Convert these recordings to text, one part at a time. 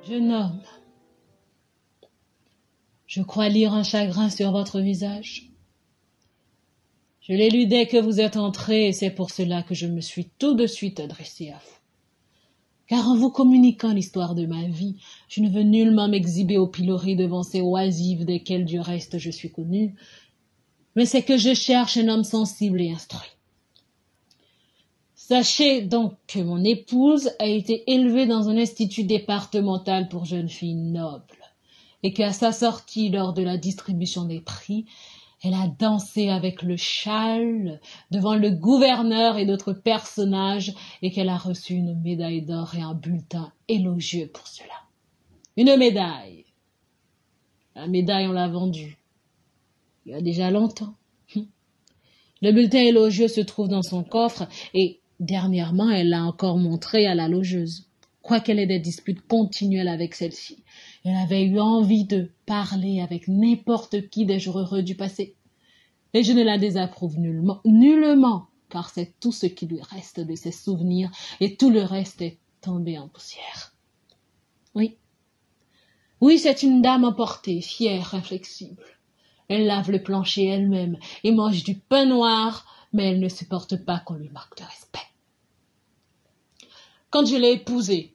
Jeune homme, je crois lire un chagrin sur votre visage. Je l'ai lu dès que vous êtes entré et c'est pour cela que je me suis tout de suite adressé à vous. Car en vous communiquant l'histoire de ma vie, je ne veux nullement m'exhiber au pilori devant ces oisives desquelles du reste je suis connu, mais c'est que je cherche un homme sensible et instruit. Sachez donc que mon épouse a été élevée dans un institut départemental pour jeunes filles nobles, et qu'à sa sortie lors de la distribution des prix, elle a dansé avec le châle devant le gouverneur et d'autres personnages et qu'elle a reçu une médaille d'or et un bulletin élogieux pour cela. Une médaille. La médaille, on l'a vendue il y a déjà longtemps. Le bulletin élogieux se trouve dans son coffre et dernièrement, elle l'a encore montré à la logeuse. Quoiqu'elle ait des disputes continuelles avec celle-ci, elle avait eu envie de parler avec n'importe qui des jours heureux du passé. Et je ne la désapprouve nullement, car c'est tout ce qui lui reste de ses souvenirs et tout le reste est tombé en poussière. Oui, c'est une dame emportée, fière, inflexible. Elle lave le plancher elle-même et mange du pain noir, mais elle ne supporte pas qu'on lui manque de respect. Quand je l'ai épousée,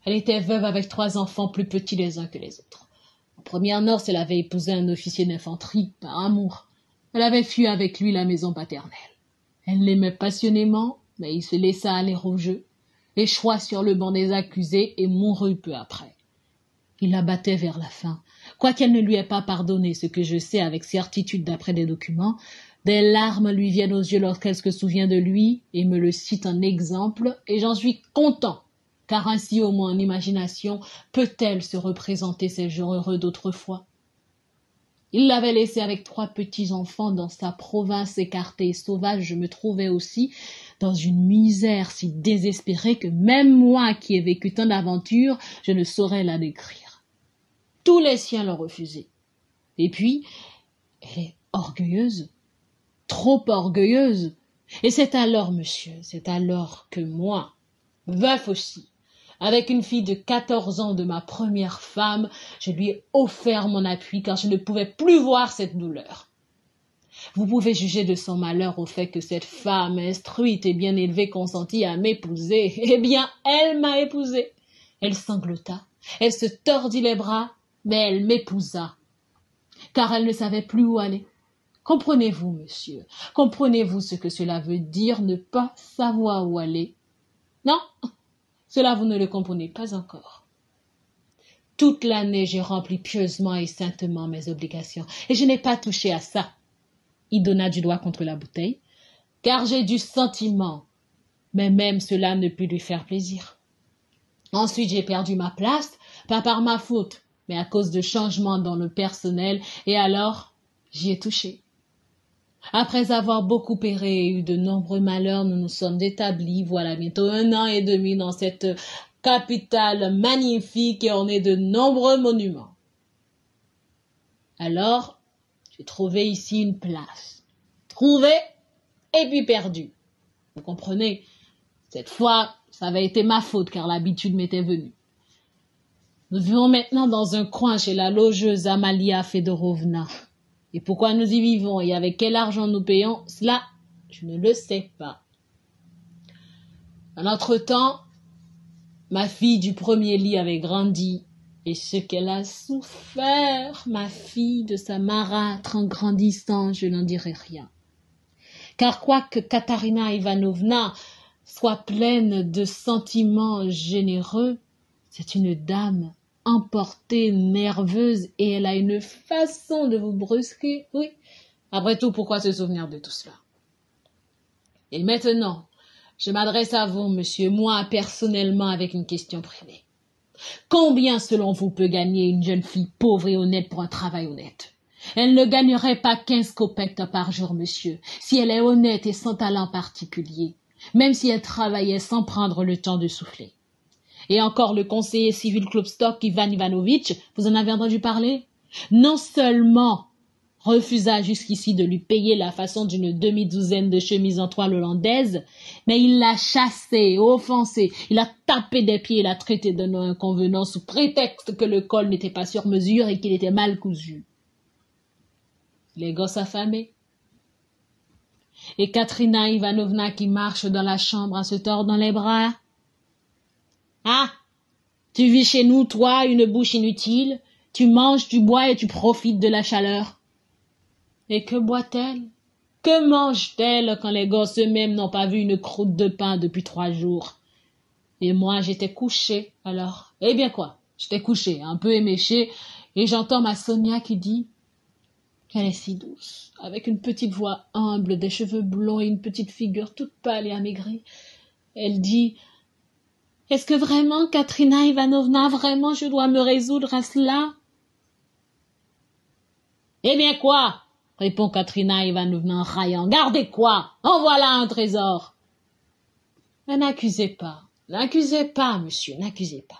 elle était veuve avec 3 enfants plus petits les uns que les autres. En première noces, elle avait épousé un officier d'infanterie, par amour. Elle avait fui avec lui la maison paternelle. Elle l'aimait passionnément, mais il se laissa aller au jeu, échoua sur le banc des accusés et mourut peu après. Il la battait vers la fin. Quoiqu'elle ne lui ait pas pardonné ce que je sais avec certitude d'après des documents, des larmes lui viennent aux yeux lorsqu'elle se souvient de lui et me le cite en exemple, et j'en suis content, car ainsi au moins en imagination peut-elle se représenter ces jours heureux d'autrefois. Il l'avait laissée avec 3 petits-enfants dans sa province écartée et sauvage. Je me trouvais aussi dans une misère si désespérée que même moi qui ai vécu tant d'aventures, je ne saurais la décrire. Tous les siens l'ont refusée. Et puis, elle est orgueilleuse, trop orgueilleuse. Et c'est alors, monsieur, c'est alors que moi, veuf aussi, avec une fille de 14 ans de ma première femme, je lui ai offert mon appui car je ne pouvais plus voir cette douleur. Vous pouvez juger de son malheur au fait que cette femme instruite et bien élevée consentit à m'épouser. Eh bien, elle m'a épousée. Elle sanglota, elle se tordit les bras, mais elle m'épousa, car elle ne savait plus où aller. Comprenez-vous, monsieur, comprenez-vous ce que cela veut dire, ne pas savoir où aller? Non, cela vous ne le comprenez pas encore. Toute l'année, j'ai rempli pieusement et saintement mes obligations, et je n'ai pas touché à ça. Il donna du doigt contre la bouteille, car j'ai du sentiment, mais même cela ne put lui faire plaisir. Ensuite, j'ai perdu ma place, pas par ma faute, mais à cause de changements dans le personnel, et alors, j'y ai touché. Après avoir beaucoup erré et eu de nombreux malheurs, nous nous sommes établis, voilà bientôt 1 an et demi dans cette capitale magnifique et ornée de nombreux monuments. Alors, j'ai trouvé ici une place. Trouvé et puis perdu. Vous comprenez? Cette fois, ça avait été ma faute car l'habitude m'était venue. Nous vivons maintenant dans un coin chez la logeuse Amalia Fedorovna. Et pourquoi nous y vivons et avec quel argent nous payons, cela, je ne le sais pas. En entre-temps, ma fille du premier lit avait grandi, et ce qu'elle a souffert, ma fille, de sa marâtre en grandissant, je n'en dirai rien. Car quoique Katarina Ivanovna soit pleine de sentiments généreux, c'est une dame emportée, nerveuse, et elle a une façon de vous brusquer. Oui, après tout, pourquoi se souvenir de tout cela? Et maintenant, je m'adresse à vous, monsieur, moi, personnellement, avec une question privée. Combien, selon vous, peut gagner une jeune fille pauvre et honnête pour un travail honnête? Elle ne gagnerait pas 15 kopecks par jour, monsieur, si elle est honnête et sans talent particulier, même si elle travaillait sans prendre le temps de souffler. Et encore le conseiller civil Klopstock, Ivan Ivanovitch, vous en avez entendu parler? Non seulement refusa jusqu'ici de lui payer la façon d'une demi-douzaine de chemises en toile hollandaise, mais il l'a chassée, offensée, il a tapé des pieds et l'a traité de nom inconvenant sous prétexte que le col n'était pas sur mesure et qu'il était mal cousu. Les gosses affamés. Et Katrina Ivanovna qui marche dans la chambre en se tordant les bras. « Ah, tu vis chez nous, toi, une bouche inutile, tu manges, tu bois et tu profites de la chaleur. » Et que boit-elle? Que mange-t-elle quand les gosses eux-mêmes n'ont pas vu une croûte de pain depuis 3 jours? Et moi, j'étais couchée, alors. Eh bien quoi? J'étais couchée, un peu éméchée, et j'entends ma Sonia qui dit qu'elle est si douce, avec une petite voix humble, des cheveux blonds et une petite figure toute pâle et amaigrie. Elle dit « Est-ce que vraiment, Katrina Ivanovna, vraiment je dois me résoudre à cela ?» « Eh bien quoi ?» répond Katrina Ivanovna en raillant. « Gardez quoi? En voilà un trésor !» Mais n'accusez pas, monsieur, n'accusez pas.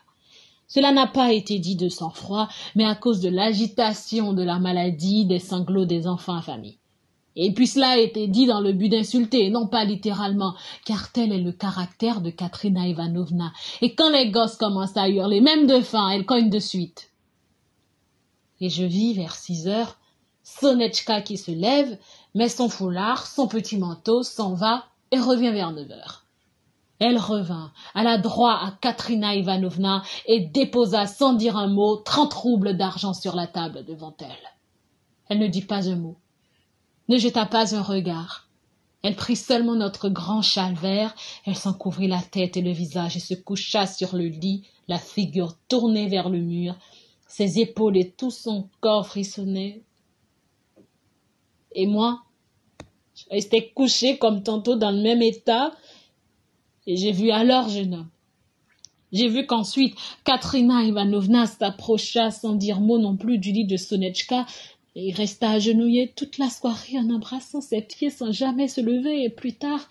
Cela n'a pas été dit de sang-froid, mais à cause de l'agitation de la maladie, des sanglots des enfants affamés. Et puis cela a été dit dans le but d'insulter, non pas littéralement, car tel est le caractère de Katrina Ivanovna. Et quand les gosses commencent à hurler, même de faim, elle cogne de suite. Et je vis vers 6 heures, Sonetchka qui se lève, met son foulard, son petit manteau, s'en va et revient vers 9 heures. Elle revint, alla droit à Katrina Ivanovna et déposa sans dire un mot 30 roubles d'argent sur la table devant elle. Elle ne dit pas un mot, ne jeta pas un regard. Elle prit seulement notre grand châle vert, elle s'en couvrit la tête et le visage et se coucha sur le lit, la figure tournée vers le mur, ses épaules et tout son corps frissonnaient. Et moi, je restais couchée comme tantôt dans le même état, et j'ai vu alors, jeune homme. J'ai vu qu'ensuite, Katrina Ivanovna s'approcha sans dire mot non plus du lit de Sonetchka et resta agenouillée toute la soirée en embrassant ses pieds sans jamais se lever. Et plus tard,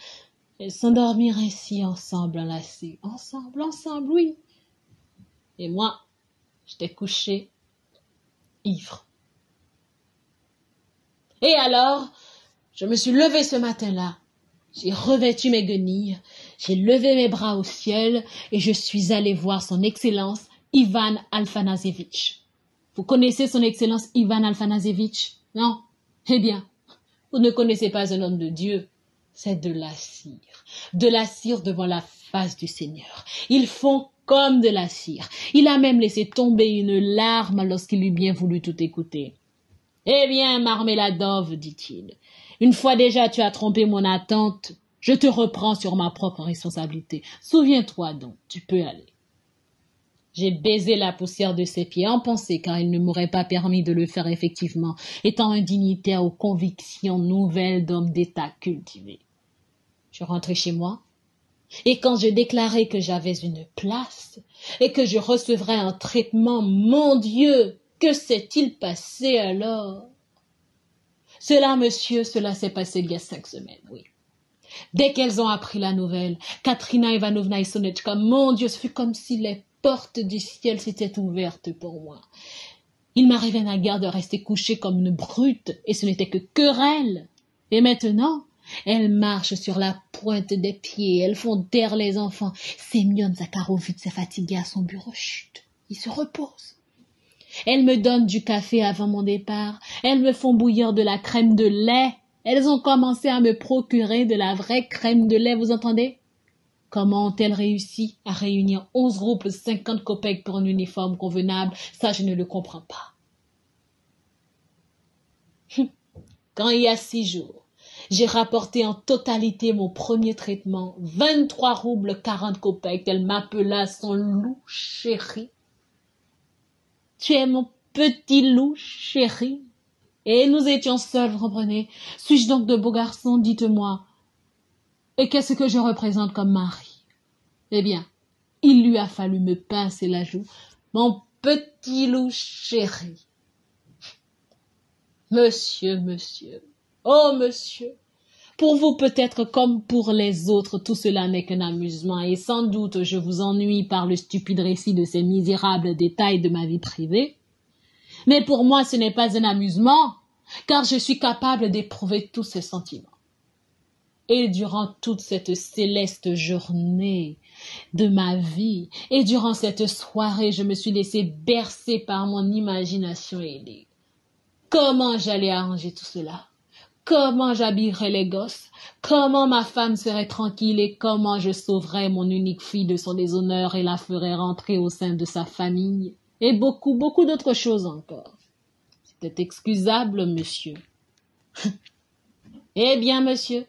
elles s'endormirent ainsi ensemble, enlacées. Ensemble, oui. Et moi, j'étais couchée, ivre. Et alors, je me suis levée ce matin-là. J'ai revêtu mes guenilles, j'ai levé mes bras au ciel et je suis allée voir son Excellence Ivan Alfanasevitch. Vous connaissez son Excellence Ivan Alfanasevitch? Non? Eh bien, vous ne connaissez pas un homme de Dieu. C'est de la cire devant la face du Seigneur. Ils font comme de la cire. Il a même laissé tomber une larme lorsqu'il eut bien voulu tout écouter. Eh bien, Marmeladov, dit-il, une fois déjà tu as trompé mon attente, je te reprends sur ma propre responsabilité. Souviens-toi donc, tu peux aller. J'ai baisé la poussière de ses pieds en pensée, car il ne m'aurait pas permis de le faire effectivement, étant un dignitaire aux convictions nouvelles d'homme d'État cultivé. Je rentrai chez moi, et quand je déclarai que j'avais une place, et que je recevrais un traitement, mon Dieu, que s'est-il passé alors? Cela, monsieur, cela s'est passé il y a 5 semaines, oui. Dès qu'elles ont appris la nouvelle, Katrina Ivanovna et Sonetchka, mon Dieu, ce fut comme si les portes du ciel s'étaient ouvertes pour moi. Il m'arrivait naguère de rester couchée comme une brute, et ce n'était que querelle. Et maintenant, elles marchent sur la pointe des pieds, elles font taire les enfants. Semyon Zakharovitch s'est fatigué à son bureau, chut, il se repose. Elles me donnent du café avant mon départ. Elles me font bouillir de la crème de lait. Elles ont commencé à me procurer de la vraie crème de lait, vous entendez? Comment ont-elles réussi à réunir 11 roubles 50 kopecks pour un uniforme convenable? Ça, je ne le comprends pas. Quand il y a 6 jours, j'ai rapporté en totalité mon premier traitement, 23 roubles 40 kopecks. Elle m'appela son loup chéri. Tu es mon petit loup chéri. Et nous étions seuls, vous comprenez. Suis-je donc de beau garçon, dites-moi. Et qu'est-ce que je représente comme mari? Eh bien, il lui a fallu me pincer la joue. Mon petit loup chéri. Monsieur, oh monsieur, pour vous peut-être comme pour les autres, tout cela n'est qu'un amusement, et sans doute je vous ennuie par le stupide récit de ces misérables détails de ma vie privée. Mais pour moi ce n'est pas un amusement, car je suis capable d'éprouver tous ces sentiments. Et durant toute cette céleste journée de ma vie, et durant cette soirée, je me suis laissé bercer par mon imagination ailée. Comment j'allais arranger tout cela? Comment j'habillerais les gosses? Comment ma femme serait tranquille et comment je sauverais mon unique fille de son déshonneur et la ferais rentrer au sein de sa famille? Et beaucoup, beaucoup d'autres choses encore. C'était excusable, monsieur. Eh bien, monsieur.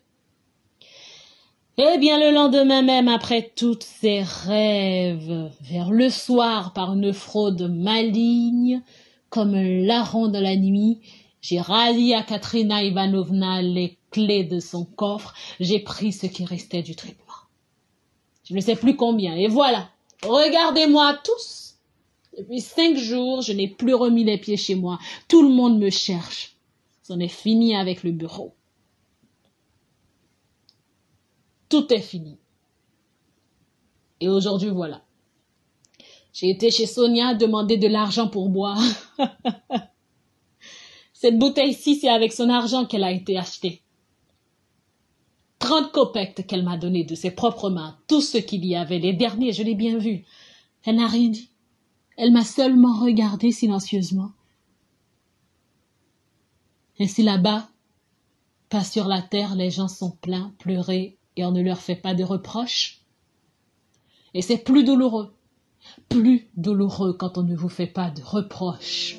Eh bien, le lendemain même, après tous ces rêves, vers le soir, par une fraude maligne, comme un larron de la nuit, j'ai rallié à Katrina Ivanovna les clés de son coffre, j'ai pris ce qui restait du traitement. Je ne sais plus combien, et voilà, regardez-moi tous. Depuis 5 jours, je n'ai plus remis les pieds chez moi. Tout le monde me cherche. C'en est fini avec le bureau. Tout est fini. Et aujourd'hui, voilà. J'ai été chez Sonia demander de l'argent pour boire. Cette bouteille-ci, c'est avec son argent qu'elle a été achetée. 30 kopecks qu'elle m'a donné de ses propres mains. Tout ce qu'il y avait, les derniers, je l'ai bien vu. Elle n'a rien dit. Elle m'a seulement regardé silencieusement. Ainsi là-bas, pas sur la terre, les gens sont pleins, pleurés, et on ne leur fait pas de reproches. Et c'est plus douloureux quand on ne vous fait pas de reproches.